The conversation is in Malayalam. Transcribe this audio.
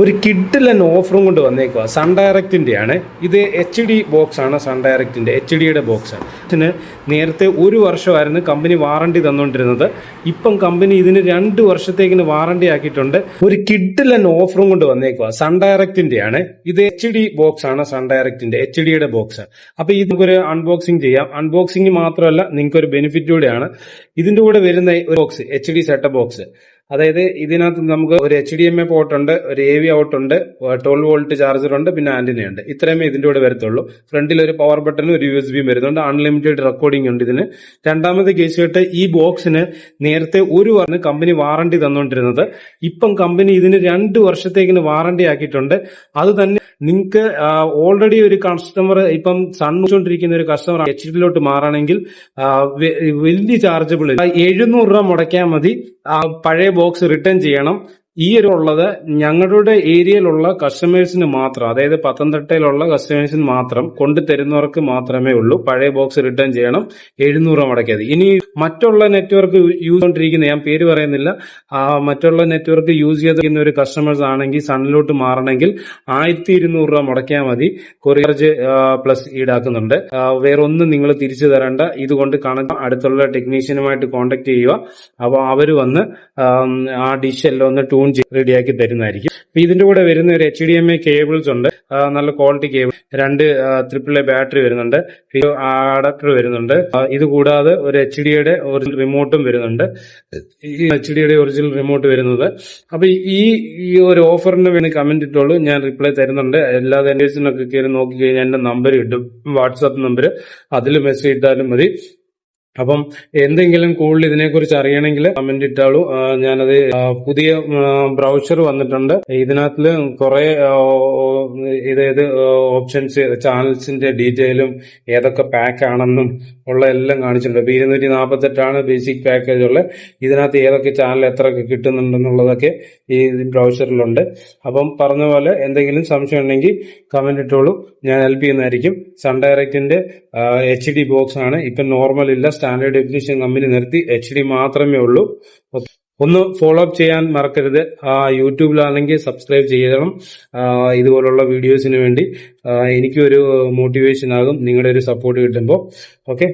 ഒരു കിഡിലൻ ഓഫറും കൊണ്ട് വന്നേക്കുക. സൺ ഡയറക്റ്റിൻ്റെയാണ് ഇത്. HD ബോക്സ് ആണ്. സൺ ഡയറക്റ്റിൻ്റെ HDയുടെ ബോക്സ്. ഇതിന് നേരത്തെ 1 വർഷമായിരുന്നു കമ്പനി വാറണ്ടി തന്നുകൊണ്ടിരുന്നത്. ഇപ്പം കമ്പനി ഇതിന് 2 വർഷത്തേക്കിന് വാറണ്ടി ആക്കിയിട്ടുണ്ട്. ഒരു കിഡിലൻ ഓഫറും കൊണ്ട് വന്നേക്കുക. സൺ ഡയറക്റ്റിൻ്റെയാണ് ഇത്. HD ബോക്സ് ആണ്. സൺ ഡയറക്റ്റിൻ്റെ HDയുടെ ബോക്സ്. അപ്പോൾ ഇത് നമുക്കൊരു അൺബോക്സിങ് ചെയ്യാം. അൺബോക്സിങ് മാത്രമല്ല, നിങ്ങൾക്കൊരു ബെനിഫിറ്റ് കൂടെയാണ്. ഇതിൻ്റെ കൂടെ വരുന്ന ഒരു ബോക്സ്, HD സെറ്റപ്പ് ബോക്സ്. അതായത് ഇതിനകത്ത് നമുക്ക് ഒരു HDMI പോർട്ട് ഉണ്ട്, ഒരു AV ഔട്ട് ഉണ്ട്, 12 വോൾട്ട് ചാർജർ ഉണ്ട്, പിന്നെ ആന്റിന ഉണ്ട്. ഇത്രയുമേ ഇതിന്റെ കൂടെ വരത്തുള്ളൂ. ഫ്രണ്ടിൽ ഒരു പവർ ബട്ടണും ഒരു USB വരുന്നുണ്ട്. അൺലിമിറ്റഡ് റെക്കോർഡിംഗ് ഉണ്ട് ഇതിന്. രണ്ടാമത്തെ കേസ് കേട്ട്, ഈ ബോക്സിന് നേരത്തെ 1 വർഷം കമ്പനി വാറണ്ടി തന്നുകൊണ്ടിരുന്നത്. ഇപ്പം കമ്പനി ഇതിന് 2 വർഷത്തേക്കിന് വാറണ്ടി ആക്കിയിട്ടുണ്ട്. അത് തന്നെ നിങ്ങൾക്ക് ഓൾറെഡി ഒരു കസ്റ്റമർ ഇപ്പം സൺ വെച്ചുകൊണ്ടിരിക്കുന്ന ഒരു കസ്റ്റമർ HDയിലോട്ട് മാറണമെങ്കിൽ വലിയ ചാർജബിൾ 700 രൂപ മുടക്കിയാൽ മതി. പഴയ ബോക്സ് റിട്ടേൺ ചെയ്യണം. ഈ ഒരു ഉള്ളത് ഞങ്ങളുടെ ഏരിയയിലുള്ള കസ്റ്റമേഴ്സിന് മാത്രം, അതായത് പത്തനംതിട്ടയിലുള്ള കസ്റ്റമേഴ്സിന് മാത്രം, കൊണ്ടുതരുന്നവർക്ക് മാത്രമേ ഉള്ളൂ. പഴയ ബോക്സ് റിട്ടേൺ ചെയ്യണം. 700 രൂപ മുടക്കിയത്. ഇനി മറ്റുള്ള നെറ്റ്വർക്ക് യൂസ് ചെയ്തുകൊണ്ടിരിക്കുന്ന, ഞാൻ പേര് പറയുന്നില്ല, മറ്റുള്ള നെറ്റ്വർക്ക് യൂസ് ചെയ്തിരിക്കുന്ന ഒരു കസ്റ്റമേഴ്സ് ആണെങ്കിൽ സണ്ണിലോട്ട് മാറണമെങ്കിൽ 1200 രൂപ മുടക്കിയാൽ മതി. കൊറിയർ ചാർജ് പ്ലസ് ഈടാക്കുന്നുണ്ട്. വേറൊന്നും നിങ്ങൾ തിരിച്ചു തരേണ്ട. ഇതുകൊണ്ട് കണക്ട് അടുത്തുള്ള ടെക്നീഷ്യനുമായിട്ട് കോൺടാക്ട് ചെയ്യുക. അപ്പോൾ അവർ വന്ന് ആ ഡിഷ് എല്ലാം ഒന്ന് ട്യൂൺ റെഡിയാക്കി തരുന്നതായിരിക്കും. ഇതിന്റെ കൂടെ വരുന്ന ഒരു HDMI കേബിൾസ് ഉണ്ട്. നല്ല ക്വാളിറ്റി കേബിൾ. 2 AAA ബാറ്ററി വരുന്നുണ്ട്. അഡാപ്റ്റർ വരുന്നുണ്ട്. ഇത് കൂടാതെ ഒരു HDയുടെ ഒറിജിനൽ റിമോട്ടും വരുന്നുണ്ട്. ഈ HDയുടെ ഒറിജിനൽ റിമോട്ട് വരുന്നത്. അപ്പൊ ഈ ഒരു ഓഫറിന് വേണ്ടി കമന്റ് ഇട്ടോളൂ, ഞാൻ റിപ്ലൈ തരുന്നുണ്ട്. എല്ലാ വെൻഡേഴ്സിനൊക്കെ കയറി നോക്കി കഴിഞ്ഞാൽ എന്റെ നമ്പർ കിട്ടും, വാട്സാപ്പ് നമ്പർ. അതിൽ മെസ്സേജ് ഇട്ടാലും മതി. അപ്പം എന്തെങ്കിലും കൂടുതൽ ഇതിനെക്കുറിച്ച് അറിയണമെങ്കിൽ കമന്റ് ഇട്ടാളൂ. ഞാനത് പുതിയ ബ്രൗസർ വന്നിട്ടുണ്ട്. ഇതിനകത്ത് കുറെ ഓപ്ഷൻസ്, ചാനൽസിന്റെ ഡീറ്റെയിലും ഏതൊക്കെ പാക്ക് ആണെന്നും ഉള്ള എല്ലാം കാണിച്ചിട്ടുണ്ട്. 248 ബേസിക് പാക്കേജ് ഉള്ളത്. ഇതിനകത്ത് ഏതൊക്കെ ചാനൽ എത്രയൊക്കെ കിട്ടുന്നുണ്ടെന്നുള്ളതൊക്കെ ഈ ബ്രൗസറിലുണ്ട്. അപ്പം പറഞ്ഞ പോലെ എന്തെങ്കിലും സംശയം ഉണ്ടെങ്കിൽ കമന്റ് ഇട്ടോളൂ, ഞാൻ ഹെൽപ്പ് ചെയ്യുന്നതായിരിക്കും. സൺ ഡയറക്റ്റിന്റെ HD ബോക്സ് ആണ്. ഇപ്പം നോർമൽ ഇല്ല, സ്റ്റാൻഡേർഡ് ഡെഫിനിഷൻ കമ്പനി നിർത്തി. HD മാത്രമേ ഉള്ളൂ. ഒന്ന് ഫോളോ അപ്പ് ചെയ്യാൻ മറക്കരുത്. യൂട്യൂബിലാണെങ്കിൽ സബ്സ്ക്രൈബ് ചെയ്യണം. ഇതുപോലുള്ള വീഡിയോസിന് വേണ്ടി എനിക്കൊരു മോട്ടിവേഷൻ ആകും നിങ്ങളുടെ ഒരു സപ്പോർട്ട് കിട്ടുമ്പോൾ. ഓക്കെ.